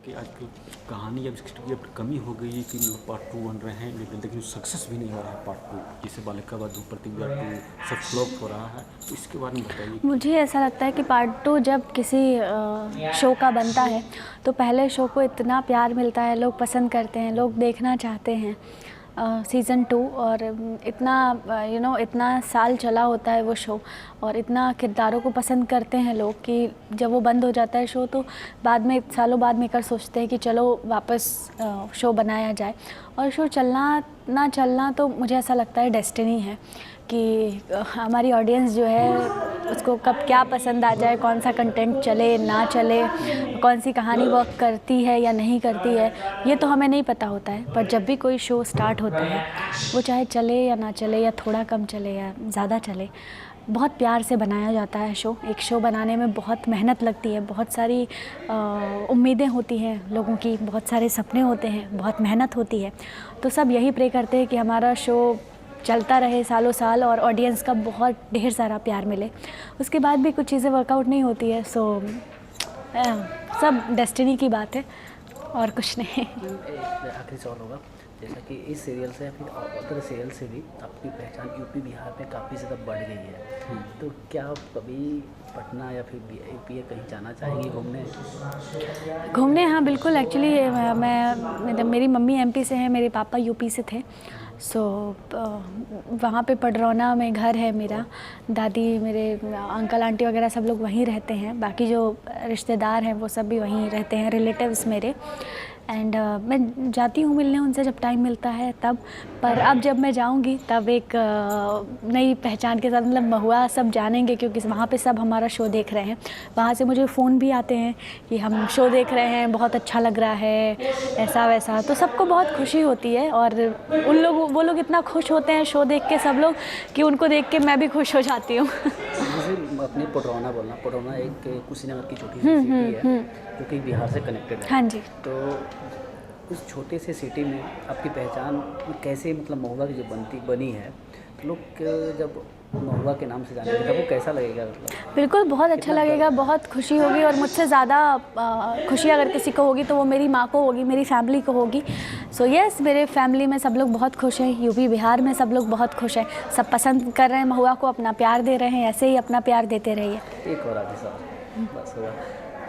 कि आजकल कहानी अब स्क्रिप्ट की अब कमी हो गई है कि पार्ट 2 बन रहे हैं लेकिन सक्सेस भी नहीं हो रहा है पार्ट 2, जैसे बालिका वधू प्रतिज्ञा 2 सब फ्लॉप हो रहा है, तो इसके बारे में बताइए। मुझे ऐसा लगता है कि पार्ट 2 जब किसी शो का बनता है तो पहले शो को इतना प्यार मिलता है, लोग पसंद करते हैं, लोग देखना चाहते हैं सीज़न 2, और इतना इतना साल चला होता है वो शो और इतना किरदारों को पसंद करते हैं लोग कि जब वो बंद हो जाता है शो तो बाद में सालों बाद मेकर सोचते हैं कि चलो वापस शो बनाया जाए। और शो चलना ना चलना तो मुझे ऐसा लगता है डेस्टिनी है कि हमारी ऑडियंस जो है उसको कब क्या पसंद आ जाए, कौन सा कंटेंट चले ना चले, कौन सी कहानी वर्क करती है या नहीं करती है, ये तो हमें नहीं पता होता है। पर जब भी कोई शो स्टार्ट होता है वो चाहे चले या ना चले या थोड़ा कम चले या ज़्यादा चले, बहुत प्यार से बनाया जाता है शो। एक शो बनाने में बहुत मेहनत लगती है, बहुत सारी उम्मीदें होती हैं लोगों की, बहुत सारे सपने होते हैं, बहुत मेहनत होती है। तो सब यही प्रे करते हैं कि हमारा शो चलता रहे सालों साल और ऑडियंस का बहुत ढेर सारा प्यार मिले। उसके बाद भी कुछ चीज़ें वर्कआउट नहीं होती है, सो सब डेस्टिनी की बात है और कुछ नहीं। आखिरी सवाल होगा, जैसा कि इस सीरियल से या फिर अदर सीरियल से भी आपकी पहचान यूपी बिहार में काफ़ी ज़्यादा बढ़ गई है, तो क्या आप कभी पटना या फिर यूपी कहीं जाना चाहेंगी घूमने? हाँ बिल्कुल। एक्चुअली मैं मेरी मम्मी एमपी से है, मेरे पापा यूपी से थे। सो वहाँ पे पडरौना में घर है मेरा, दादी मेरे अंकल आंटी वगैरह सब लोग वहीं रहते हैं, बाकी जो रिश्तेदार हैं वो सब भी वहीं रहते हैं, रिलेटिव्स मेरे। एंड मैं जाती हूँ मिलने उनसे जब टाइम मिलता है तब। पर अब जब मैं जाऊँगी तब एक नई पहचान के साथ, मतलब महुआ सब जानेंगे क्योंकि वहाँ पे सब हमारा शो देख रहे हैं। वहाँ से मुझे फ़ोन भी आते हैं कि हम शो देख रहे हैं, बहुत अच्छा लग रहा है, ऐसा वैसा। तो सबको बहुत खुशी होती है और वो लोग इतना खुश होते हैं शो देख के सब लोग कि उनको देख के मैं भी खुश हो जाती हूँ। अपनी पडरौना एक कुशीनगर की छोटी सी सिटी है जो कि बिहार से कनेक्टेड है। हाँ जी। तो उस छोटे से सिटी में आपकी पहचान कैसे, मतलब महुआ की जो बनी है, तो लोग जब महुआ के नाम से जानेंगे तब वो कैसा लगेगा? बिल्कुल बहुत अच्छा लगेगा, बहुत खुशी होगी और मुझसे ज़्यादा खुशी अगर किसी को होगी तो वो मेरी माँ को होगी, मेरी फैमिली को होगी। सो यस, मेरे फैमिली में सब लोग बहुत खुश हैं, यूपी बिहार में सब लोग बहुत खुश हैं, सब पसंद कर रहे हैं महुआ को, अपना प्यार दे रहे हैं, ऐसे ही अपना प्यार देते रहिए। एक और आगे सवाल बस होगा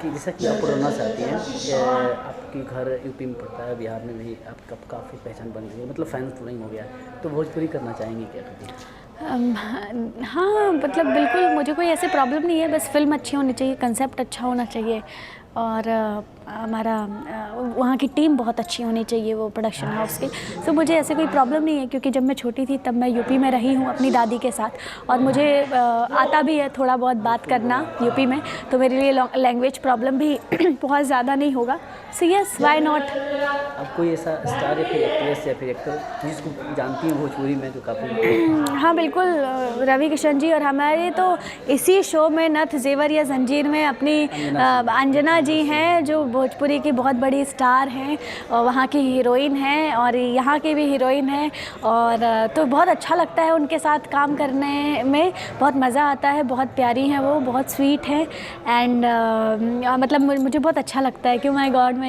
कि जैसा कि आप पढ़ना चाहती हैं, आपकी घर यूपी में पड़ता है, बिहार में भी आपका काफ़ी पहचान बन गई है, मतलब फैन फॉलोइंग हो गया, तो भोजपुरी करना चाहेंगी क्या कभी? हाँ मतलब बिल्कुल, मुझे कोई ऐसे प्रॉब्लम नहीं है, बस फिल्म अच्छी होनी चाहिए, कंसेप्ट अच्छा होना चाहिए और हमारा वहाँ की टीम बहुत अच्छी होनी चाहिए, वो प्रोडक्शन हाउस की। तो मुझे ऐसे कोई प्रॉब्लम नहीं है क्योंकि जब मैं छोटी थी तब मैं यूपी में रही हूँ अपनी दादी के साथ और मुझे आता भी है थोड़ा बहुत बात करना यूपी में, तो मेरे लिए लैंग्वेज प्रॉब्लम भी बहुत ज़्यादा नहीं होगा। So yes, why not. अब कोई ऐसा स्टार या फिर एक्ट्रेस या फिर एक्टर जिसको जानती हैं भोजपुरी में जो काफ़ी? हाँ बिल्कुल, रवि किशन जी, और हमारे तो इसी शो में नथ जेवर या जंजीर में अपनी अंजना जी हैं जो भोजपुरी की बहुत बड़ी स्टार हैं और वहाँ की हीरोइन हैं और यहाँ की भी हीरोइन हैं, और तो बहुत अच्छा लगता है उनके साथ काम करने में, बहुत मज़ा आता है, बहुत प्यारी हैं वो, बहुत स्वीट हैं एंड मतलब मुझे बहुत अच्छा लगता है कि माय गॉड, मैं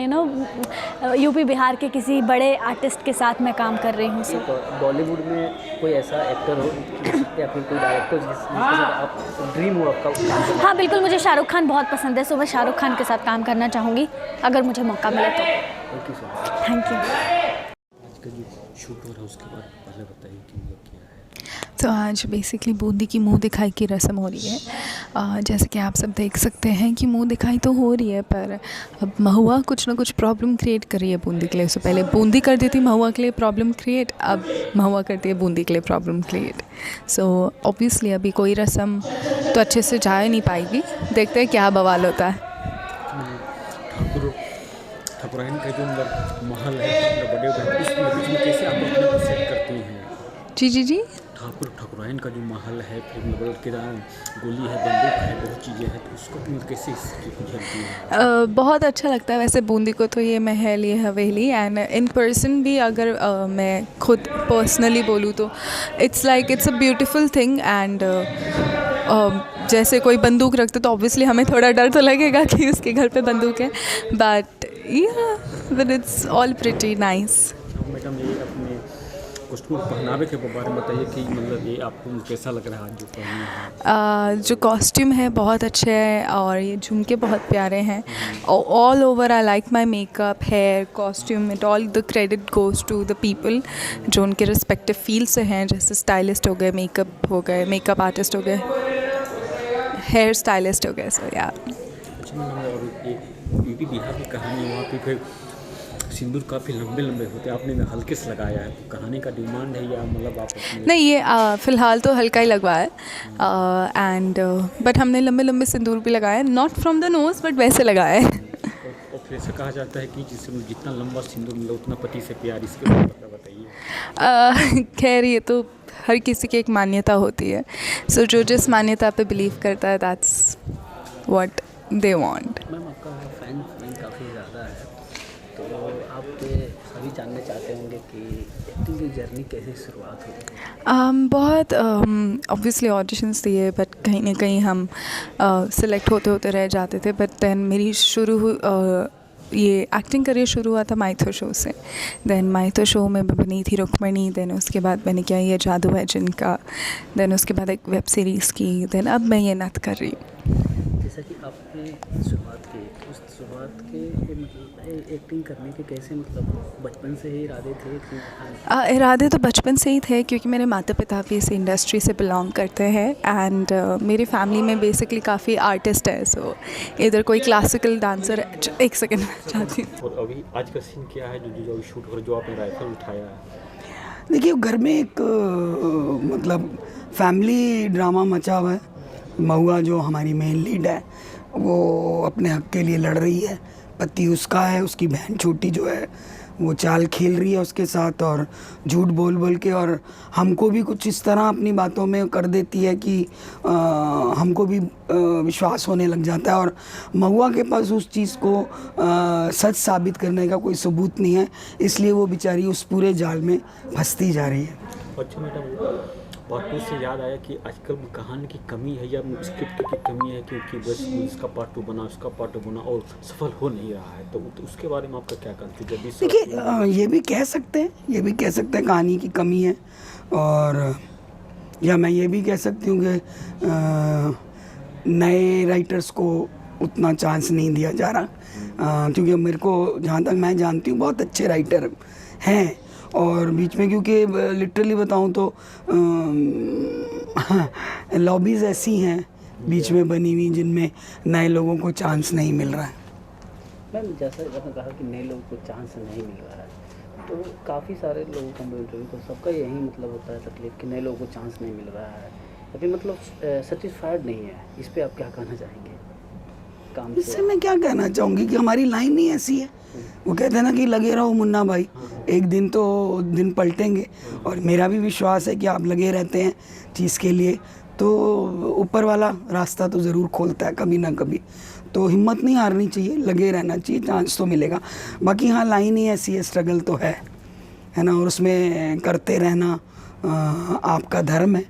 यूपी बिहार के किसी बड़े आर्टिस्ट के साथ मैं काम कर रही हूँ। बॉलीवुड में कोई ऐसा एक्टर हो या फिर कोई डायरेक्टर जिसके साथ आप ड्रीम हो आपका? हाँ बिल्कुल, मुझे शाहरुख खान बहुत पसंद है, सो मैं शाहरुख खान के साथ काम करना चाहूँगी अगर मुझे मौका मिले तो। Thank you so much. Thank you. आज का जो शूट हो रहा है उसके बारे में पहले बताइए कि मतलब क्या है। तो आज बेसिकली बूंदी की मुंह दिखाई की रस्म हो रही है। जैसे कि आप सब देख सकते हैं कि मुंह दिखाई तो हो रही है, पर अब महुआ कुछ ना कुछ प्रॉब्लम क्रिएट कर रही है बूंदी के लिए। उससे पहले बूंदी कर देती महुआ के लिए प्रॉब्लम क्रिएट, अब महुआ करती है बूंदी के लिए प्रॉब्लम क्रिएट। सो ऑब्वियसली अभी कोई रस्म तो अच्छे से जा ही नहीं पाएगी, देखते हैं क्या बवाल होता है। ठाकुराइन का जो महल है बड़े इसमें कैसे आप अपने को सेट करती हैं? जी ठाकुराइन का जो महल है, फिर मतलब के गोली है, बंदूक है, बहुत चीज़ें हैं, तो उसको कैसे झेलती है? बहुत अच्छा लगता है वैसे बूंदी को तो ये महल, ये हवेली, एंड इन पर्सन भी अगर मैं खुद पर्सनली बोलूँ तो it's a beautiful thing. And जैसे कोई बंदूक रखते तो ऑब्वियसली हमें थोड़ा डर तो लगेगा कि उसके घर पे बंदूक है, but Yeah, but it's all pretty nice. Madam ये अपने कस्टमर पहनावे के बारे में बताइए कि मतलब ये आपको कैसा लग रहा है जो पहने हैं? जो कॉस्ट्यूम है बहुत अच्छे है और ये झुमके बहुत प्यारे हैं. All over I like my makeup, hair, costume, it all the credit goes to the people जो उनके रिस्पेक्टिव फील्ड से हैं, जैसे स्टाइलिस्ट हो गए, मेकअप हो गए, मेकअप आर्टिस्ट हो गए, हेयर स्टाइलिस्ट हो गए. सो या और ये यूपी बिहार की कहानी है, वहाँ पे फिर सिंदूर काफ़ी लंबे लंबे होते हैं, आपने हल्के से लगाया है, तो कहानी का डिमांड है या मतलब आप नहीं, ये फ़िलहाल तो हल्का ही लगवाया है एंड बट हमने लंबे लंबे सिंदूर भी लगाए, not from the nose but वैसे लगाए हैं. और फिर ऐसा कहा जाता है कि जितना लंबा सिंदूर मिला उतना पति से प्यार, इसके बारे में बताइए. खैर ये तो हर किसी की एक मान्यता होती है. सो जो जिस मान्यता पे बिलीव करता है that's what they want. Ma'am आपका फैन काफ़ी ज़्यादा है, तो आप सभी जानना चाहते होंगे कि एक्टिंग की जर्नी कैसे शुरुआत हुई? बहुत ऑब्वियसली ऑडिशंस दिए बट कहीं ना कहीं हम सिलेक्ट होते होते रह जाते थे. बट देन मेरी ये एक्टिंग करियर शुरू हुआ था माइथो शो से. देन माइथो शो में मैं बनी थी रुक्मणी. देन उसके बाद मैंने किया ये जादू है जिनका. देन उसके बाद एक वेब सीरीज़ की. देन अब मैं ये नत कर रही हूँ. जैसा कि आपने शुरुआत की, उस शुरुआत के मतलब एक्टिंग करने के कैसे मतलब बचपन से ही इरादे थे कि? इरादे तो बचपन से ही थे क्योंकि मेरे माता पिता भी इस इंडस्ट्री से बिलोंग करते हैं एंड मेरी फैमिली में बेसिकली काफ़ी आर्टिस्ट है. सो इधर कोई क्लासिकल डांसर. एक सेकेंड चाहती हूँ. और अभी आज का सीन क्या है जो शूट हो रहा है, जो आपने राइफल उठाया है? देखिए घर में एक मतलब फैमिली ड्रामा मचा हुआ है. महुआ जो हमारी मेन लीड है वो अपने हक के लिए लड़ रही है. पति उसका है, उसकी बहन छोटी जो है वो चाल खेल रही है उसके साथ और झूठ बोल बोल के, और हमको भी कुछ इस तरह अपनी बातों में कर देती है कि हमको भी विश्वास होने लग जाता है. और महुआ के पास उस चीज़ को सच साबित करने का कोई सबूत नहीं है, इसलिए वो बेचारी उस पूरे जाल में फंसती जा रही है. अच्छा मैडम, पार्ट 2 से याद आया कि आजकल कहानी की कमी है या स्क्रिप्ट की कमी है, क्योंकि बस इसका पार्ट 2 बना, उसका पार्ट 2 बना और सफल हो नहीं रहा है, तो उसके बारे में आपका क्या कहना है? देखिए ये भी कह सकते हैं कहानी की कमी है, और या मैं ये भी कह सकती हूँ कि नए राइटर्स को उतना चांस नहीं दिया जा रहा, क्योंकि मेरे को जहाँ तक मैं जानती हूँ बहुत अच्छे राइटर हैं. और बीच में क्योंकि लिटरली बताऊं तो लॉबीज़ ऐसी हैं बीच में बनी हुई जिनमें नए लोगों को चांस नहीं मिल रहा है. मैम जैसा आपने कहा कि नए लोगों को चांस नहीं मिल रहा है, तो काफ़ी सारे लोगों का इंटरव्यू तो सबका यही मतलब होता है तकलीफ कि नए लोगों को चांस नहीं मिल रहा है, अभी मतलब सेटिस्फाइड नहीं है. इस पर आप क्या कहना चाहेंगे? काम इससे मैं क्या कहना चाहूँगी कि हमारी लाइन ही ऐसी है. वो कहते हैं ना कि लगे रहो मुन्ना भाई, एक दिन तो दिन पलटेंगे. और मेरा भी विश्वास है कि आप लगे रहते हैं चीज़ के लिए तो ऊपर वाला रास्ता तो ज़रूर खोलता है कभी ना कभी. तो हिम्मत नहीं हारनी चाहिए, लगे रहना चाहिए, चांस तो मिलेगा. बाकी हाँ लाइन ही ऐसी है, स्ट्रगल तो है ना, और उसमें करते रहना आपका धर्म है.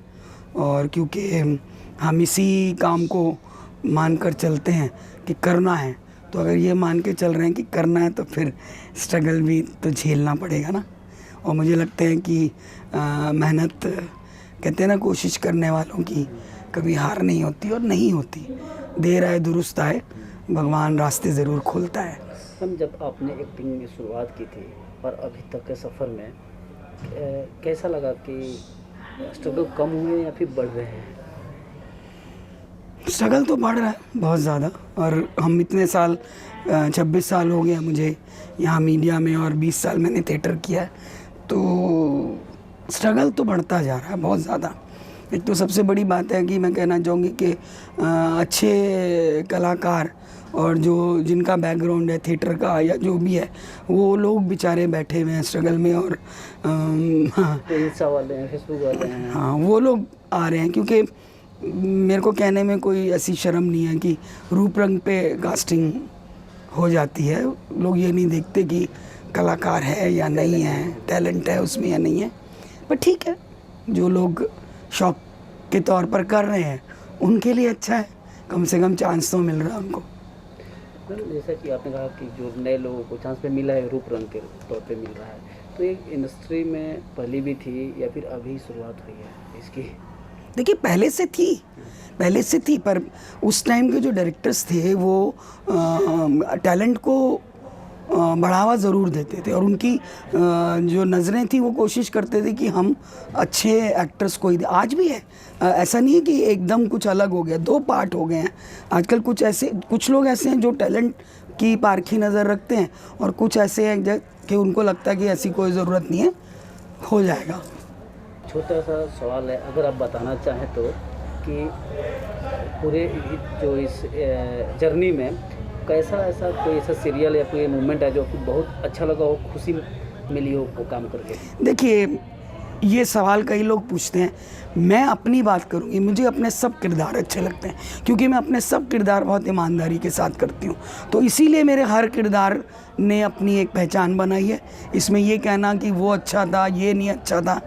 और क्योंकि हम इसी काम को मान कर चलते हैं कि करना है, तो अगर ये मान के चल रहे हैं कि करना है तो फिर स्ट्रगल भी तो झेलना पड़ेगा ना. और मुझे लगता है कि मेहनत, कहते हैं ना, कोशिश करने वालों की कभी हार नहीं होती और नहीं होती. देर आए दुरुस्त आए, भगवान रास्ते ज़रूर खोलता है. हम जब आपने एक्टिंग में शुरुआत की थी और अभी तक के सफ़र में कैसा लगा कि स्ट्रगल कम हुए या फिर बढ़ रहे हैं? स्ट्रगल तो बढ़ रहा है बहुत ज़्यादा. और हम इतने साल 26 साल हो गया मुझे यहाँ मीडिया में, और 20 साल मैंने थिएटर किया है, तो स्ट्रगल तो बढ़ता जा रहा है बहुत ज़्यादा. एक तो सबसे बड़ी बात है कि मैं कहना चाहूँगी कि अच्छे कलाकार और जो जिनका बैकग्राउंड है थिएटर का या जो भी है, वो लोग बेचारे बैठे हुए हैं स्ट्रगल में. और इंस्टा वाले हैं, फेसबुक वाले हैं, हाँ वो लोग आ रहे हैं. क्योंकि मेरे को कहने में कोई ऐसी शर्म नहीं है कि रूप रंग पे कास्टिंग हो जाती है. लोग ये नहीं देखते कि कलाकार है या नहीं है, टैलेंट है उसमें या नहीं है. पर ठीक है, जो लोग शौक के तौर पर कर रहे हैं उनके लिए अच्छा है, कम से कम चांस तो मिल रहा है उनको. मैम जैसा कि आपने कहा कि जो नए लोगों को चांस पे मिला है, रूप रंग के तौर पे मिल रहा है, तो ये इंडस्ट्री में पहले भी थी या फिर अभी शुरुआत हुई है इसकी? देखिए पहले से थी पर उस टाइम के जो डायरेक्टर्स थे वो टैलेंट को बढ़ावा ज़रूर देते थे और उनकी जो नज़रें थी वो कोशिश करते थे कि हम अच्छे एक्टर्स को ही दें। आज भी है, ऐसा नहीं है कि एकदम कुछ अलग हो गया, 2 पार्ट हो गए हैं आजकल। कुछ लोग ऐसे हैं जो टैलेंट की पारखी नज़र रखते हैं और कुछ ऐसे हैं कि उनको लगता है कि ऐसी कोई ज़रूरत नहीं है, हो जाएगा। छोटा सा सवाल है, अगर आप बताना चाहें तो कि पूरे जो इस जर्नी में कैसा ऐसा कोई ऐसा सीरियल या कोई मोमेंट है जो आपको बहुत अच्छा लगा हो, खुशी मिली हो वो काम करके? देखिए ये सवाल कई लोग पूछते हैं, मैं अपनी बात करूँगी, मुझे अपने सब किरदार अच्छे लगते हैं क्योंकि मैं अपने सब किरदार बहुत ईमानदारी के साथ करती हूँ, तो इसीलिए मेरे हर किरदार ने अपनी एक पहचान बनाई है। इसमें ये कहना कि वो अच्छा था, ये नहीं अच्छा था,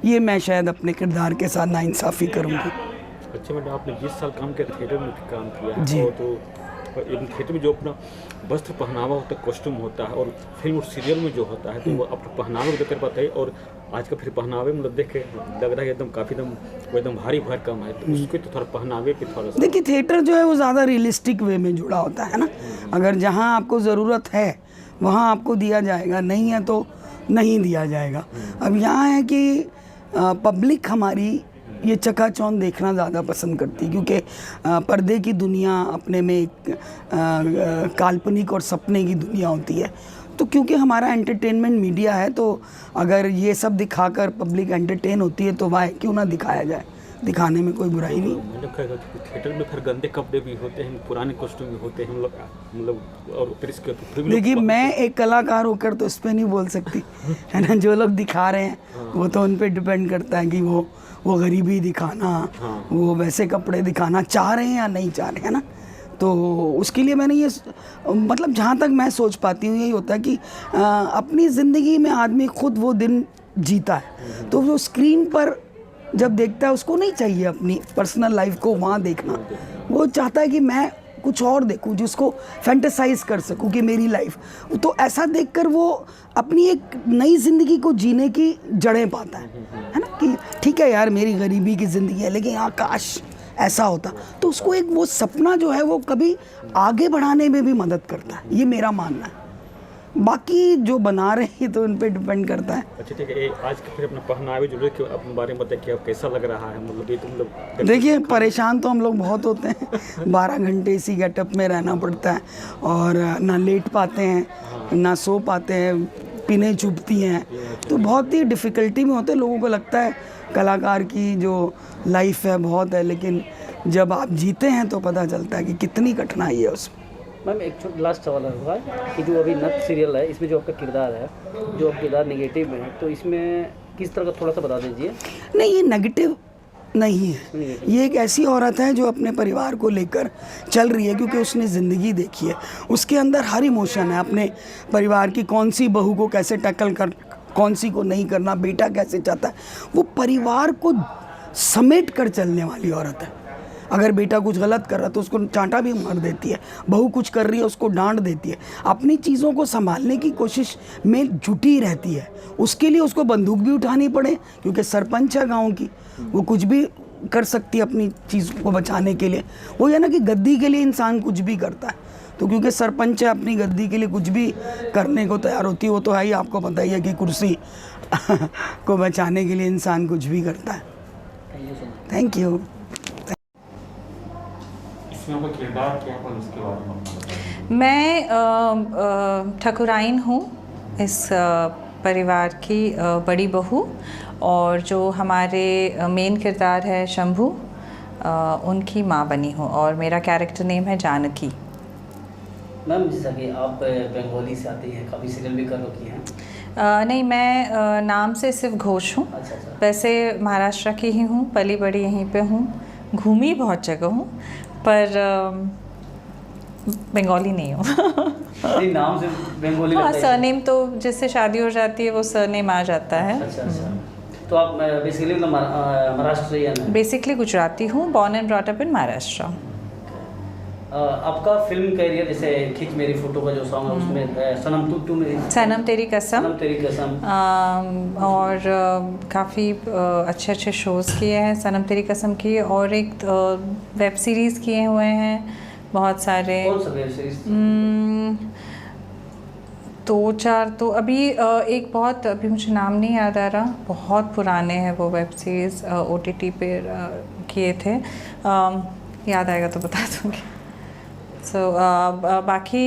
ये मैं शायद अपने किरदार के साथ नाइंसाफ़ी करूँगी। अच्छा मैडम, आपने 20 साल काम किया, थिएटर में भी काम किया है जी। और तो थिएटर में जो अपना वस्त्र पहनावा होता है, कॉस्ट्यूम होता है, और फिल्म और सीरियल में जो होता है तो वो अपने पहनावे को देखकर बताइए। और आज का फिर पहनावे मतलब देख के लग रहा है एकदम काफ़ी एकदम भारी भरकम है, तो उसके तो थोड़ा पहनावे के थोड़ा सा। देखिए थिएटर जो है वो ज़्यादा रियलिस्टिक वे में जुड़ा होता है ना, अगर जहाँ आपको ज़रूरत है वहाँ आपको दिया जाएगा, नहीं है तो नहीं दिया जाएगा। अब यहाँ है कि पब्लिक हमारी ये चकाचौंध देखना ज़्यादा पसंद करती है क्योंकि पर्दे की दुनिया अपने में एक काल्पनिक और सपने की दुनिया होती है, तो क्योंकि हमारा एंटरटेनमेंट मीडिया है तो अगर ये सब दिखाकर पब्लिक एंटरटेन होती है तो वाह क्यों ना दिखाया जाए, दिखाने में कोई बुराई नहीं। मैंने कहा कि थिएटर में फिर गंदे कपड़े भी होते हैं, पुराने कॉस्ट्यूम भी होते हैं, हम लोग मतलब और फिर इसके फिर भी देखिए मैं एक कलाकार होकर तो इस पर नहीं बोल सकती है ना, जो लोग दिखा रहे हैं वो तो उन पे डिपेंड करता है कि वो गरीबी दिखाना, वो वैसे कपड़े दिखाना चाह रहे हैं या नहीं चाह रहे हैं ना, तो उसके लिए मैंने ये मतलब जहाँ तक मैं सोच पाती हूँ यही होता है कि अपनी ज़िंदगी में आदमी खुद वो दिन जीता है, तो वो स्क्रीन पर जब देखता है उसको नहीं चाहिए अपनी पर्सनल लाइफ को वहाँ देखना, वो चाहता है कि मैं कुछ और देखूं जिसको फैंटेसाइज कर सकूं कि मेरी लाइफ, तो ऐसा देखकर वो अपनी एक नई ज़िंदगी को जीने की जड़ें पाता है ना, कि ठीक है यार मेरी गरीबी की ज़िंदगी है लेकिन हाँ काश ऐसा होता, तो उसको एक वो सपना जो है वो कभी आगे बढ़ाने में भी मदद करता है, ये मेरा मानना है। बाकी जो बना रहे हैं तो उन पे डिपेंड करता है। अच्छा ठीक है, आज के फिर अपना पहनावे जो कि अपने बारे में बताइए कि अब कैसा लग रहा है, मतलब ये तो मतलब देखिए परेशान तो हम लोग बहुत होते हैं 12 घंटे इसी गेटअप में रहना पड़ता है और ना लेट पाते हैं ना सो पाते हैं, पीने चुभती हैं, तो बहुत ही डिफ़िकल्टी में होते हैं। लोगों को लगता है कलाकार की जो लाइफ है बहुत है, लेकिन जब आप जीते हैं तो पता चलता है कि कितनी कठिनाई है उसमें। मैम एक छोटा लास्ट सवाल होगा कि जो अभी नट सीरियल है इसमें जो आपका किरदार है, जो आपका किरदार नेगेटिव में है, तो इसमें किस तरह का थोड़ा सा बता दीजिए। नहीं ये नेगेटिव नहीं है, ये एक ऐसी औरत है जो अपने परिवार को लेकर चल रही है क्योंकि उसने ज़िंदगी देखी है, उसके अंदर हर इमोशन है, अपने परिवार की कौन सी बहू को कैसे टैकल कर, कौन सी को नहीं करना, बेटा कैसे चाहता है, वो परिवार को समेट कर चलने वाली औरत है। अगर बेटा कुछ गलत कर रहा है तो उसको चांटा भी मार देती है, बहू कुछ कर रही है उसको डांट देती है, अपनी चीज़ों को संभालने की कोशिश में जुटी रहती है। उसके लिए उसको बंदूक भी उठानी पड़े क्योंकि सरपंच है गांव की, वो कुछ भी कर सकती है अपनी चीज़ को बचाने के लिए। वो है ना कि गद्दी के लिए इंसान कुछ भी करता है, तो क्योंकि सरपंच है अपनी गद्दी के लिए कुछ भी करने को तैयार होती है। वो तो है ही, आपको पता ही है कि कुर्सी को बचाने के लिए इंसान कुछ भी करता है। Thank you. किरदार क्या है उसके बारे में? मैं ठकुराइन हूँ इस परिवार की बड़ी बहू, और जो हमारे मेन किरदार है शंभू, उनकी माँ बनी हूँ और मेरा कैरेक्टर नेम है जानकी। मैम जैसा कि आप बंगाली से आती हैं, काफ़ी सीरियल भी कर रखी हैं। नहीं, मैं नाम से सिर्फ घोष हूँ। अच्छा। वैसे महाराष्ट्र की ही हूँ, पली बड़ी यहीं पे हूँ, घूमी बहुत जगह हूँ, पर बंगाली नहीं हूँ। नाम से बंगाली हाँ, लगता है। सरनेम तो जिससे शादी हो जाती है वो सरनेम आ जाता है। अच्छा। तो आप बेसिकली मतलब महाराष्ट्रियन हैं? बेसिकली गुजराती हूँ, born and brought up in Maharashtra. आपका फिल्म कैरियर जैसे खींच मेरी फोटो का जो सॉन्ग है उसमें सनम तू मेरी सनम तेरी कसम, सनम तेरी कसम, और काफ़ी अच्छे अच्छे शोज़ किए हैं सनम तेरी कसम की, और एक वेब सीरीज़ किए हुए हैं बहुत सारे। कौन सा वेब सीरीज? 2-4 तो अभी एक बहुत, अभी मुझे नाम नहीं याद आ रहा, बहुत पुराने हैं वो वेब सीरीज़, OTT पे किए थे, याद आएगा तो बता दूँगी। सो बाकी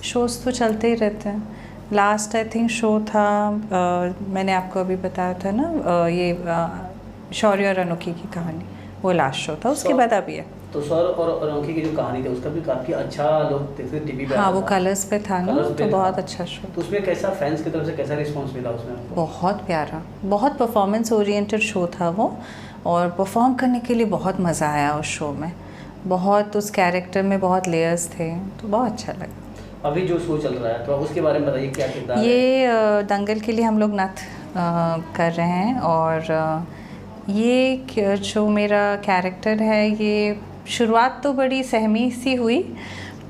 शोज़ तो चलते ही रहते हैं। लास्ट आई थिंक शो था, मैंने आपको अभी बताया था ना, ये शौर्य और अनोखी की कहानी, वो लास्ट शो था, उसके बाद अभी है। तो सर और अनोखी की जो कहानी थी उसका भी काफ़ी अच्छा लोग देखते थे टीवी पे। हाँ, वो कलर्स पे था ना, तो बहुत अच्छा शो। तो उसमें कैसा फैंस की तरफ से कैसा रिस्पांस मिला उसमें आपको? बहुत प्यारा, बहुत परफॉर्मेंस ओरिएंटेड शो था वो, और परफॉर्म करने के लिए बहुत मज़ा आया उस शो में, बहुत उस कैरेक्टर में बहुत लेयर्स थे, तो बहुत अच्छा लगा। अभी जो शो चल रहा है तो उसके बारे में बताइए, क्या किरदार है? ये दंगल के लिए हम लोग नथ कर रहे हैं, और ये जो मेरा कैरेक्टर है, ये शुरुआत तो बड़ी सहमी सी हुई,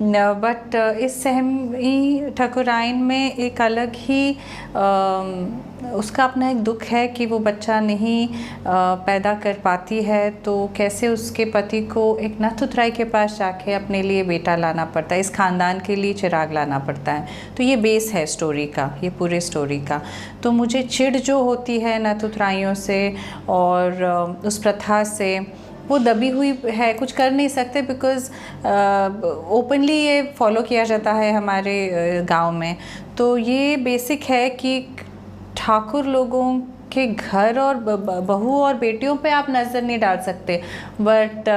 बट इस सहमी ठकुराइन में एक अलग ही उसका अपना एक दुख है कि वो बच्चा नहीं पैदा कर पाती है, तो कैसे उसके पति को एक नथुतराई के पास जाके अपने लिए बेटा लाना पड़ता है, इस ख़ानदान के लिए चिराग लाना पड़ता है। तो ये बेस है स्टोरी का, ये पूरे स्टोरी का। तो मुझे चिढ़ जो होती है नथुतराइयों से और उस प्रथा से, वो दबी हुई है, कुछ कर नहीं सकते, बिकॉज़ ओपनली ये फॉलो किया जाता है हमारे गांव में। तो ये बेसिक है कि ठाकुर लोगों के घर और बहू और बेटियों पे आप नज़र नहीं डाल सकते, बट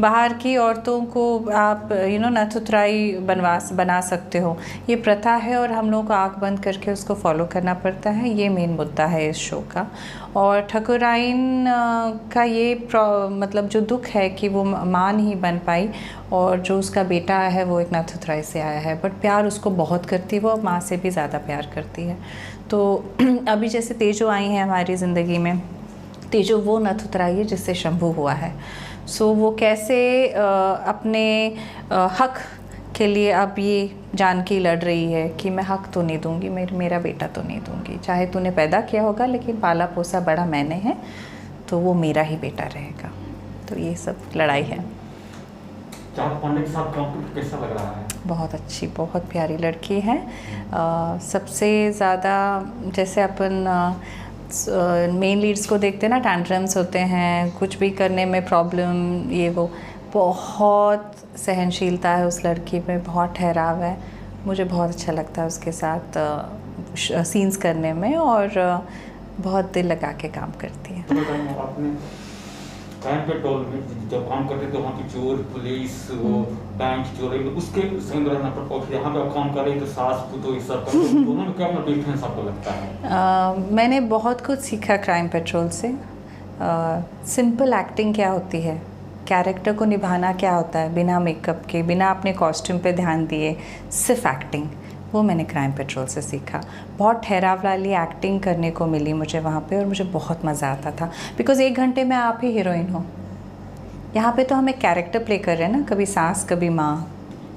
बाहर की औरतों को आप नथुतराई बना सकते हो। ये प्रथा है और हम लोगों को आँख बंद करके उसको फॉलो करना पड़ता है। ये मेन मुद्दा है इस शो का। और ठकुराइन का ये मतलब जो दुख है कि वो माँ नहीं बन पाई, और जो उसका बेटा है वो एक नथुतराई से आया है, बट प्यार उसको बहुत करती है, वो माँ से भी ज़्यादा प्यार करती है। तो अभी जैसे तेजो आई हैं हमारी ज़िंदगी में, तेजो वो नथुतराई है जिससे शंभू हुआ है। सो वो कैसे अपने हक के लिए अब ये जानकी लड़ रही है कि मैं हक तो नहीं दूंगी, मेरा बेटा तो नहीं दूंगी, चाहे तूने पैदा किया होगा लेकिन पाला पोसा बड़ा मैंने है, तो वो मेरा ही बेटा रहेगा। तो ये सब लड़ाई है। चाहत पांडे के साथ काम करके कैसा लग रहा है? बहुत अच्छी, बहुत प्यारी लड़की है। सबसे ज़्यादा जैसे अपन मेन लीड्स को देखते हैं ना, टैंट्रम्स होते हैं, कुछ भी करने में प्रॉब्लम, ये वो, बहुत सहनशीलता है उस लड़की में, बहुत ठहराव है। मुझे बहुत अच्छा लगता है उसके साथ सीन्स करने में, और बहुत दिल लगा के काम करती है। आपने क्राइम पेट्रोल में जब काम करते थे वहाँ की चोर पुलिस वो बैंक चोरी उसके संग रहना पड़ता है, यहाँ पे आप काम कर रहे तो सास पुतो इस सब दोनों में क्या डिफरेंस आपको लगता है? मैंने बहुत कुछ सीखा क्राइम पेट्रोल से। सिंपल एक्टिंग क्या होती है, कैरेक्टर को निभाना क्या होता है, बिना मेकअप के, बिना अपने कॉस्ट्यूम पे ध्यान दिए, सिर्फ एक्टिंग, वो मैंने क्राइम पेट्रोल से सीखा। बहुत ठहराव वाली एक्टिंग करने को मिली मुझे वहाँ पे, और मुझे बहुत मज़ा आता था, बिकॉज़ 1 घंटे में आप ही हीरोइन हो। यहाँ पे तो हम एक कैरेक्टर प्ले कर रहे हैं ना, कभी सास, कभी माँ,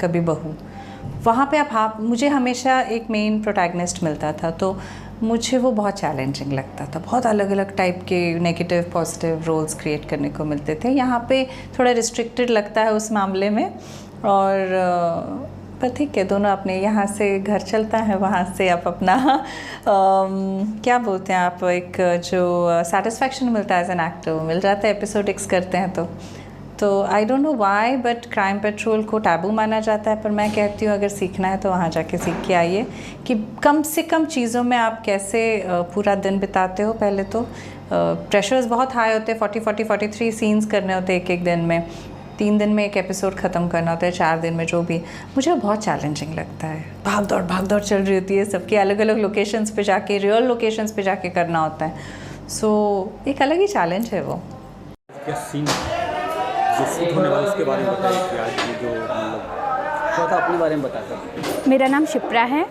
कभी बहू। वहाँ पे आप मुझे हमेशा एक मेन प्रोटैगनिस्ट मिलता था, तो मुझे वो बहुत चैलेंजिंग लगता था। बहुत अलग अलग टाइप के नेगेटिव पॉजिटिव रोल्स क्रिएट करने को मिलते थे। यहाँ पे थोड़ा रिस्ट्रिक्टेड लगता है उस मामले में, और पर ठीक है, दोनों अपने, यहाँ से घर चलता है, वहाँ से आप अपना क्या बोलते हैं आप, एक जो सेटिस्फैक्शन मिलता है एज एन एक्टर मिल जाता है एपिसोडिक्स करते हैं तो I don't know why, but crime petrol को टैबू माना जाता है, पर मैं कहती हूँ अगर सीखना है तो वहाँ जाके सीख के आइए कि कम से कम चीज़ों में आप कैसे पूरा दिन बिताते हो। पहले तो प्रेशर्स बहुत हाई होते हैं, 43 सीन्स करने होते हैं एक दिन में, 3 दिन में एक एपिसोड ख़त्म करना होता है, 4 दिन में जो भी। मुझे बहुत चैलेंजिंग लगता है, भाग दौड़ चल रही होती है, सबकी अलग अलग लोकेशंस पे जाके, रियल लोकेशंस पे जाके करना होता है। सो एक अलग ही चैलेंज है वो। क्या सीन जो शूट होने वाला उसके बारे में बताइए कि आज ये जो मतलब थोड़ा सा अपने बारे में बताकर। मेरा नाम शिप्रा है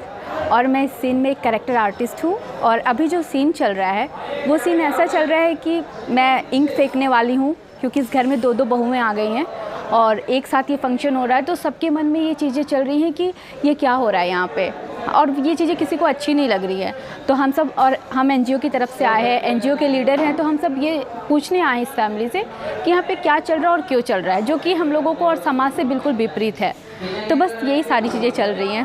और मैं इस सीन में एक कैरेक्टर आर्टिस्ट हूँ। और अभी जो सीन चल रहा है वो सीन ऐसा चल रहा है कि मैं इंक फेंकने वाली हूँ, क्योंकि इस घर में 2 बहुएं आ गई हैं और एक साथ ये फंक्शन हो रहा है, तो सबके मन में ये चीज़ें चल रही हैं कि ये क्या हो रहा है यहाँ पे, और ये चीज़ें किसी को अच्छी नहीं लग रही है। तो हम सब, और हम एनजीओ की तरफ से आए हैं, एनजीओ के लीडर हैं, तो हम सब ये पूछने आए इस फैमिली से कि यहाँ पे क्या चल रहा है और क्यों चल रहा है, जो कि हम लोगों को और समाज से बिल्कुल विपरीत है। तो बस यही सारी चीज़ें चल रही हैं।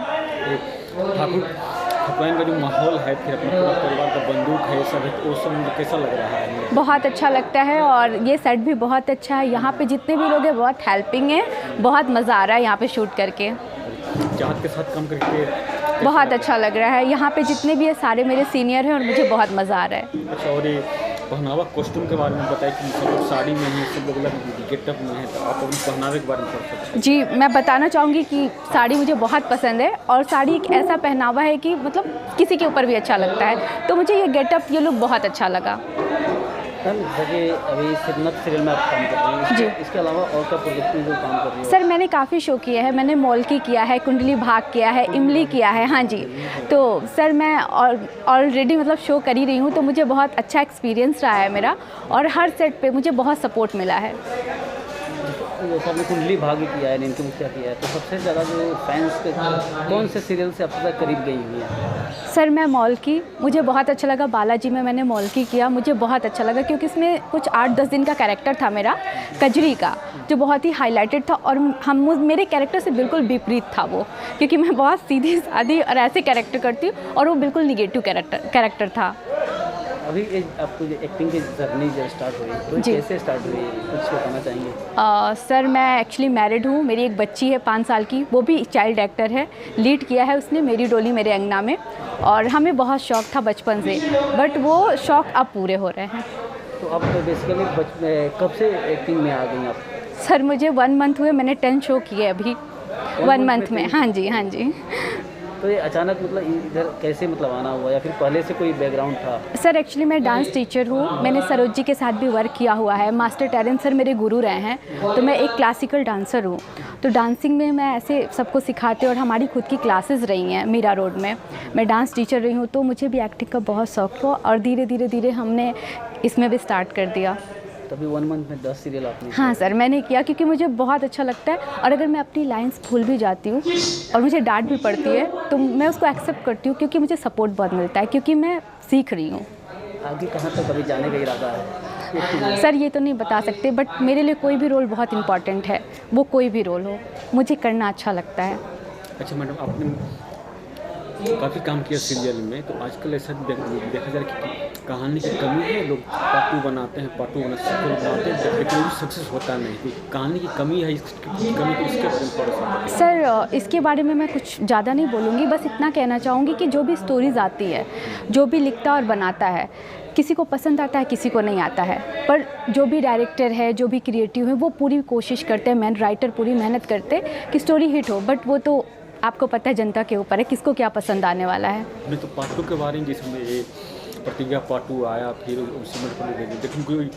ठकुराइन का जो माहौल है, फिर अपना पूरा परिवार का बंदूक है, सब है, तो वो सब मुझे कैसा लग रहा है? बहुत अच्छा लगता है, और ये सेट भी बहुत अच्छा है। यहाँ पे जितने भी लोग हैं बहुत हेल्पिंग हैं, बहुत मज़ा आ रहा है यहाँ पे शूट करके। जात के साथ काम करके बहुत अच्छा लग रहा है। यहाँ पे जितने भी है सारे मेरे सीनियर हैं और मुझे बहुत मज़ा आ रहा है। अच्छा, और ये पहनावा कॉस्ट्यूम के बारे में बताइए कि सब लोग साड़ी में हैं, सब लोग अलग गेटअप में हैं, तो आप अपने पहनावे के बारे में थोड़ा सा। जी, मैं बताना चाहूँगी कि साड़ी मुझे बहुत पसंद है, और साड़ी एक ऐसा पहनावा है कि मतलब किसी के ऊपर भी अच्छा लगता है, तो मुझे ये गेटअप, ये लुक बहुत अच्छा लगा। मैम, जैसे अभी सिग्नत सीरियल में आप काम कर रही हैं, जी। इसके अलावा और क्या प्रोजेक्ट में जो काम कर रही हो? सर, मैंने काफ़ी शो किया है। मैंने मौलकी किया है, कुंडली भाग किया है, इमली किया है। हाँ जी, तो सर मैं ऑलरेडी मतलब शो कर ही रही हूँ, तो मुझे बहुत अच्छा एक्सपीरियंस रहा है मेरा, और हर सेट पे मुझे बहुत सपोर्ट मिला है। जैसे आपने कुंडली भाग भी किया है, नीम मुखिया किया है, तो सबसे ज़्यादा जो फैंस के कौन से सीरियल से आपसे करीब गई हुई है? सर, मैं मौलकी, मुझे बहुत अच्छा लगा। बालाजी में मैंने मौलकी किया, मुझे बहुत अच्छा लगा, क्योंकि इसमें कुछ 8-10 दिन का कैरेक्टर था मेरा, कजरी का, जो बहुत ही हाईलाइटेड था, और मेरे कैरेक्टर से बिल्कुल विपरीत था वो, क्योंकि मैं बहुत सीधी सादी और ऐसे कैरेक्टर करती हूँ, और वो बिल्कुल निगेटिव कैरेक्टर था। अभी आपको जो एक्टिंग की जर्नी जब स्टार्ट हुई, तो जी। कैसे स्टार्ट हुई, कुछ बताना चाहेंगे? सर, मैं एक्चुअली मैरिड हूँ, मेरी एक बच्ची है 5 साल की, वो भी चाइल्ड एक्टर है, लीड किया है उसने मेरी डोली मेरे अंगना में, और हमें बहुत शौक था बचपन से, बट वो शौक अब पूरे हो रहे हैं। तो आप बेसिकली कब से एक्टिंग में आ गई आप? सर, मुझे 1 मंथ हुए, मैंने 10 शो किए अभी 1 मंथ में। हाँ जी, हाँ जी। तो ये अचानक मतलब इधर कैसे मतलब आना हुआ, या फिर पहले से कोई बैकग्राउंड था? सर, एक्चुअली मैं डांस टीचर हूँ, मैंने सरोज जी के साथ भी वर्क किया हुआ है, मास्टर टेरेंस सर मेरे गुरु रहे हैं, तो मैं एक क्लासिकल डांसर हूँ। तो डांसिंग में मैं ऐसे सबको सिखाती हूँ, और हमारी खुद की क्लासेस रही हैं मीरा रोड में, मैं डांस टीचर रही हूँ, तो मुझे भी एक्टिंग का बहुत शौक हुआ, और धीरे हमने इसमें भी स्टार्ट कर दिया। तभी 1 मंथ में 10 सीरियल आपने? हाँ सर, मैंने किया, क्योंकि मुझे बहुत अच्छा लगता है, और अगर मैं अपनी लाइंस भूल भी जाती हूँ और मुझे डांट भी पड़ती है, तो मैं उसको एक्सेप्ट करती हूँ, क्योंकि मुझे सपोर्ट बहुत मिलता है, क्योंकि मैं सीख रही हूँ। आगे कहाँ तक अभी जाने का इरादा है? सर, ये तो नहीं बता सकते, बट मेरे लिए कोई भी रोल बहुत इंपॉर्टेंट है, वो कोई भी रोल हो, मुझे करना अच्छा लगता है। अच्छा मैडम, आपने काफ़ी काम किया सीरियल में, तो आजकल ऐसा देखा जाए कि कहानी की कमी है, लोग पार्ट 2 बनाते हैं, पार्ट 2 बनाते हैं, लेकिन वो सक्सेस होता नहीं, तो कहानी की कमी है, इसकी कमी को इसके बारे में थोड़ा सा। सर, इसके बारे में मैं कुछ ज़्यादा नहीं बोलूँगी, बस इतना कहना चाहूँगी कि जो भी स्टोरीज़ आती है, जो भी लिखता और बनाता है, किसी को पसंद आता है, किसी को नहीं आता है, पर जो भी डायरेक्टर है, जो भी क्रिएटिव है, वो पूरी कोशिश करते हैं, राइटर पूरी मेहनत करते हैं कि स्टोरी हिट हो, बट वो तो आपको पता है जनता के ऊपर है, किसको क्या पसंद आने वाला है। नहीं तो पार्ट 2 के बारे में, जिसमें ये प्रतिज्ञा पार्ट 2 आया, फिर उसी में लेकिन कोई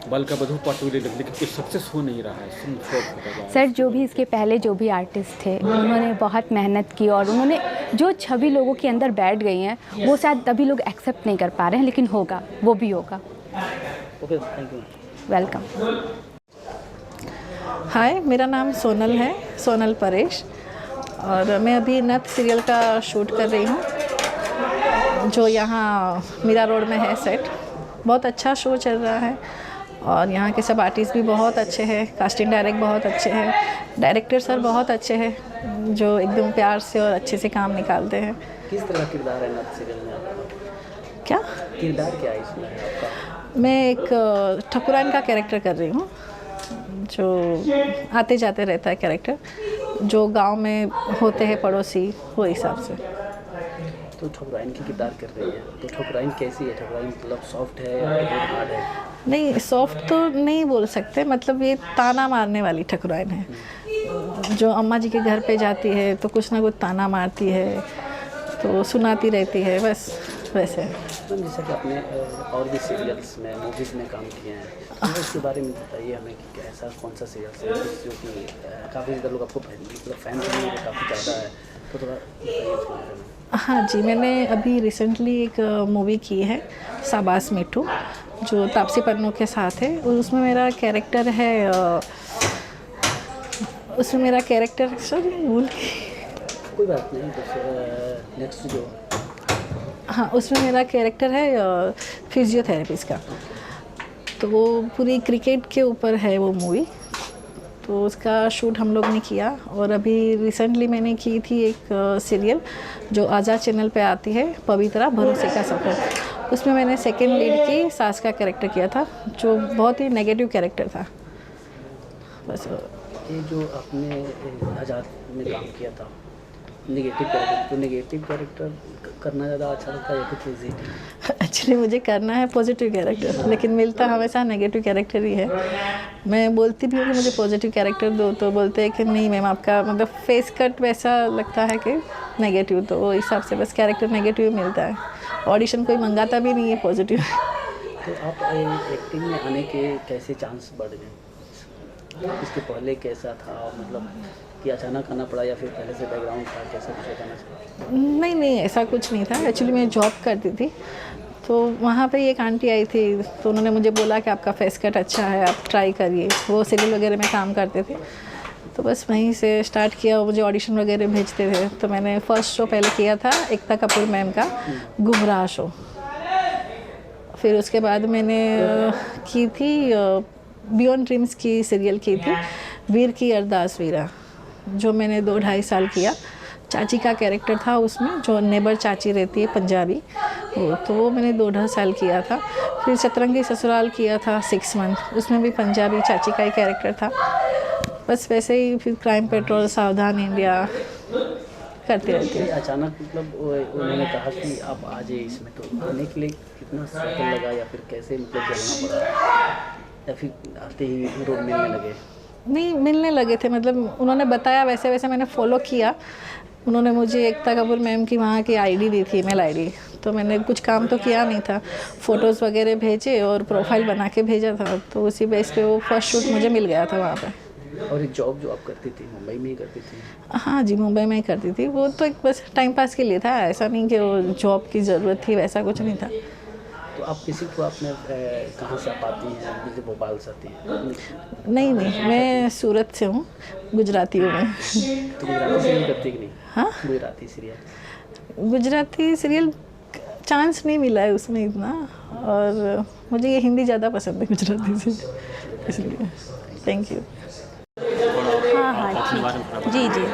बल का बधू पार्ट 2 लेकिन कोई सक्सेस हो नहीं रहा है। सर, जो भी इसके पहले जो भी आर्टिस्ट थे, उन्होंने बहुत मेहनत की, और उन्होंने जो छवि लोगों के अंदर बैठ गई हैं, वो शायद तभी लोग एक्सेप्ट नहीं कर पा रहे हैं, लेकिन होगा, वो भी होगा। Okay, thank you. वेलकम। हाय, मेरा नाम सोनल है, सोनल परेश, और मैं अभी नथ सीरियल का शूट कर रही हूँ, जो यहाँ मीरा रोड में है सेट। बहुत अच्छा शो चल रहा है, और यहाँ के सब आर्टिस्ट भी बहुत अच्छे हैं, कास्टिंग डायरेक्ट बहुत अच्छे हैं, डायरेक्टर सर बहुत अच्छे हैं, जो एकदम प्यार से और अच्छे से काम निकालते हैं। किस तरह का किरदार है नथ सीरियल में आपका? क्या किरदार क्या है इसमें आपका? मैं एक ठकुराइन का कैरेक्टर कर रही हूँ, जो आते जाते रहता है कैरेक्टर, जो गांव में होते हैं पड़ोसी, वो हिसाब से। तो ठकुराइन की किरदार कर रही है, तो ठकुराइन कैसी है? ठकुराइन मतलब सॉफ्ट है या बहुत हार्ड है? नहीं, सॉफ्ट तो नहीं बोल सकते, मतलब ये ताना मारने वाली ठकुराइन है, जो अम्मा जी के घर पे जाती है तो कुछ ना कुछ ताना मारती है, तो सुनाती रहती है, बस वैसे। तो जैसा कि आपने और भी सीरियल्स में, मूवीज़ में काम किए हैं, तो इसके बारे में बताइए हमें कि ऐसा कौन सा सीरियल है जो कि काफ़ी ज़्यादा लोग आपको मतलब फैन काफ़ी ज़्यादा है, तो थोड़ा बताइए उसके बारे में। हाँ जी, मैंने अभी रिसेंटली एक मूवी की है, शाबाश मिठू, जो तापसी पन्नू के साथ है, और उसमें मेरा कैरेक्टर है उसमें मेरा कैरेक्टर सॉरी भूल गई। कोई बात नहीं, तो नेक्स्ट जो हाँ, उसमें मेरा कैरेक्टर है फिजियोथेरेपिस्ट का। तो वो पूरी क्रिकेट के ऊपर है वो मूवी। तो उसका शूट हम लोग ने किया और अभी रिसेंटली मैंने की थी एक सीरियल जो आज़ाद चैनल पे आती है, पवित्रा भरोसे का सफ़र। उसमें मैंने सेकंड लीड की सास का कैरेक्टर किया था, जो बहुत ही नेगेटिव कैरेक्टर था। बस ये जो आपने आज़ाद में काम किया था नेगेटिव कैरेक्टर, तो नेगेटिव कैरेक्टर करना ज़्यादा अच्छा लगता है या फिर पॉजिटिव? एक्चुअली मुझे करना है पॉजिटिव कैरेक्टर, लेकिन मिलता हमेशा नेगेटिव कैरेक्टर ही है। मैं बोलती भी हूँ कि मुझे पॉजिटिव कैरेक्टर दो, तो बोलते हैं कि नहीं मैम आपका मतलब फेस कट वैसा लगता है कि नेगेटिव, तो वो हिसाब से बस कैरेक्टर नेगेटिव मिलता है। ऑडिशन कोई मंगाता भी नहीं है पॉजिटिव। तो आप एक्टिंग में आने के कैसे चांस बढ़ गए? इसके पहले कैसा था, मतलब कि अचानक आना पड़ा या फिर पहले से बैकग्राउंड था, कैसा कुछ बताना चाहिए? नहीं ऐसा कुछ नहीं था। एक्चुअली मैं जॉब करती थी, तो वहाँ पे एक आंटी आई थी, तो उन्होंने मुझे बोला कि आपका फेस कट अच्छा है, आप ट्राई करिए। वो सीरियल वगैरह में काम करते थे, तो बस वहीं से स्टार्ट किया। मुझे ऑडिशन वगैरह भेजते थे, तो मैंने फर्स्ट शो पहले किया था एकता कपूर मैम का गुमराह शो। फिर उसके बाद मैंने की थी बियॉन्ड ड्रीम्स की सीरियल की थी, वीर की अरदास वीरा, जो मैंने 2-2.5 साल किया। चाची का कैरेक्टर था उसमें, जो नेबर चाची रहती है पंजाबी, वो मैंने 2-2.5 साल किया था। फिर सतरंगी ससुराल किया था 6 मंथ, उसमें भी पंजाबी चाची का ही कैरेक्टर था। बस वैसे ही फिर क्राइम पेट्रोल, सावधान इंडिया करते रहते हैं। अचानक मतलब उन्होंने कहा कि आप आ जाइए इसमें, तो आने के लिए कितना समय लगा या फिर कैसे मतलब चलना पड़ा या फिर आते ही रोल मिलने लगे? नहीं, मिलने लगे थे, मतलब उन्होंने बताया वैसे वैसे मैंने फॉलो किया। उन्होंने मुझे एकता कपूर मैम की वहाँ की आईडी दी थी, ईमेल आईडी, तो मैंने कुछ काम तो किया नहीं था, फ़ोटोज़ वगैरह भेजे और प्रोफाइल बना के भेजा था, तो उसी बेस पे वो फर्स्ट शूट मुझे मिल गया था वहाँ पे। और एक जॉब जो आप करती थी मुंबई में ही करती थी? हाँ जी, मुंबई में ही करती थी। वो तो एक बस टाइम पास के लिए था, ऐसा नहीं कि वो जॉब की ज़रूरत थी, वैसा कुछ नहीं था। तो आप किसी को आपने कहाँ से आप आती हैं? जैसे भोपाल से आती हैं? नहीं, मैं सूरत से हूँ, गुजराती हूँ मैं। तो गुजराती सीरियल करती कि नहीं? हाँ, Gujarati serial? Gujarati serial chance नहीं मिला है उसमें इतना, और मुझे ये हिंदी ज़्यादा पसंद है गुजराती से, इसलिए। Thank you. हाँ ठीक, जी।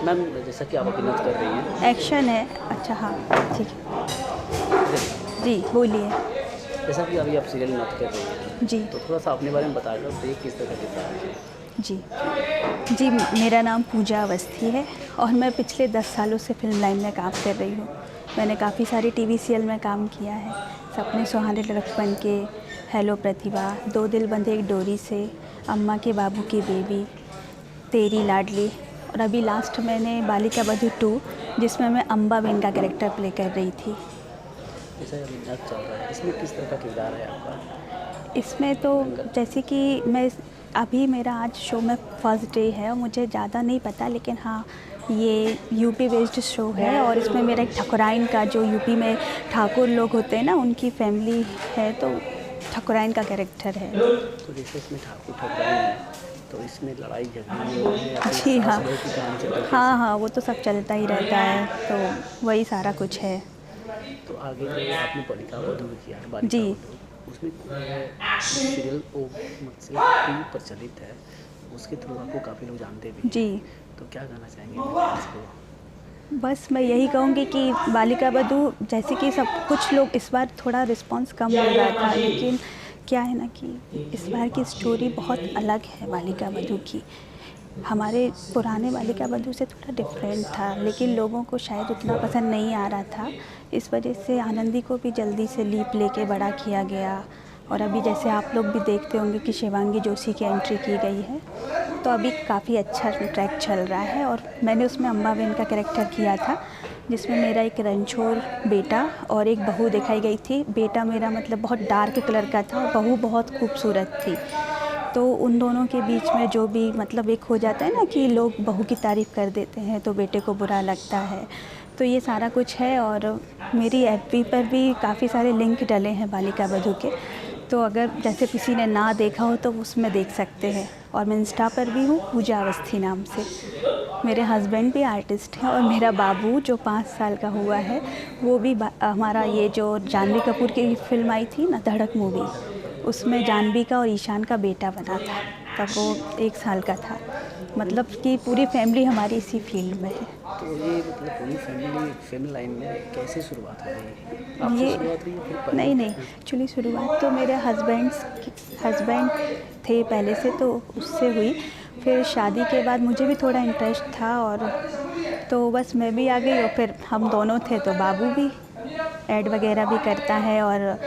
मैम जैसा कि आप अभिनय कर रही हैं, एक्शन है। अच्छा हाँ ठीक है, जी बोलिए। जैसा कि अभी आप सीरियल नृत्य कर रही हैं, जी तो थोड़ा सा अपने बारे में बताइए तो ये किस तरह का किरदार है? जी, मेरा नाम पूजा अवस्थी है और मैं पिछले 10 सालों से फिल्म लाइन में काम कर रही हूँ। मैंने काफ़ी सारी टीवी सीरियल में काम किया है, सपने सुहाने लड़कपन के, हेलो प्रतिभा, 2 दिल बंधे एक डोरी से, अम्मा के बाबू की बेबी, तेरी लाडली, और अभी लास्ट मैंने बालिका बधू 2, जिसमें मैं अम्बा बेन का कैरेक्टर प्ले कर रही थी। जैसा अभी नृत्य चल रहा है, इसमें किस तरह का किरदार है आपका? इसमें तो जैसे कि मैं अभी मेरा आज शो में फर्स्ट डे है और मुझे ज़्यादा नहीं पता, लेकिन हाँ ये यूपी बेस्ड शो है और इसमें मेरा एक ठकुराइन का, जो यूपी में ठाकुर लोग होते हैं ना, उनकी फैमिली है, तो ठकुराइन का कैरेक्टर है। तो जैसे इसमें ठाकुर ठकुराइन है, तो इसमें लड़ाई झगड़े है या फिर जी हाँ, सास बहू की कहानी चल रही है? हाँ वो तो सब चलता ही रहता है, तो वही सारा कुछ है। तो आगे जो आपने बालिका बधू किया है, बालिका जी। बधू, उसमें सीरियल मतलब टीवी पर प्रचलित है, उसके थ्रू आपको काफ़ी लोग जानते भी हैं। जी, तो क्या कहना चाहेंगे इसको? बस मैं यही कहूँगी कि बालिका बधू जैसे कि सब कुछ लोग, इस बार थोड़ा रिस्पांस कम हो रहा था, लेकिन क्या है ना कि इस बार की स्टोरी बहुत अलग है बालिका बधू की। हमारे पुराने बालिका बधू से थोड़ा डिफरेंट था, लेकिन लोगों को शायद उतना पसंद नहीं आ रहा था, इस वजह से आनंदी को भी जल्दी से लीप लेके बड़ा किया गया। और अभी जैसे आप लोग भी देखते होंगे कि शिवांगी जोशी की एंट्री की गई है, तो अभी काफ़ी अच्छा ट्रैक चल रहा है। और मैंने उसमें अम्बा बेन का कैरेक्टर किया था, जिसमें मेरा एक रणछोड़ बेटा और एक बहू दिखाई गई थी। बेटा मेरा मतलब बहुत डार्क कलर का था और बहू बहुत खूबसूरत थी, तो उन दोनों के बीच में जो भी मतलब एक हो जाता है ना कि लोग बहू की तारीफ़ कर देते हैं तो बेटे को बुरा लगता है, तो ये सारा कुछ है। और मेरी FB पर भी काफ़ी सारे लिंक डले हैं बालिका बधू के, तो अगर जैसे किसी ने ना देखा हो तो उसमें देख सकते हैं। और मैं इंस्टा पर भी हूँ, पूजा अवस्थी नाम से। मेरे हस्बैंड भी आर्टिस्ट हैं और मेरा बाबू जो 5 साल का हुआ है वो भी हमारा ये जो जानवी कपूर की फिल्म आई थी ना, धड़क मूवी, उसमें जानवी का और ईशान का बेटा बना था, तब वो 1 साल का था। मतलब कि पूरी फैमिली हमारी इसी फील्ड में है। तो ये मतलब पूरी फैमिली फिल्म लाइन में कैसे शुरुआत हो गई? आपसे शुरुआत हुई या फिर पहले? नहीं, एक्चुअली शुरुआत तो मेरे हस्बैंड थे पहले से, तो उससे हुई। फिर शादी के बाद मुझे भी थोड़ा इंटरेस्ट था और तो बस मैं भी आ गई और फिर हम दोनों थे, तो बाबू भी ऐड वगैरह भी करता है। और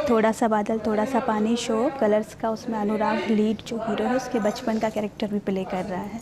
थोड़ा सा बादल थोड़ा सा पानी शो कलर्स का, उसमें अनुराग लीड जो हीरो है उसके बचपन का कैरेक्टर भी प्ले कर रहा है।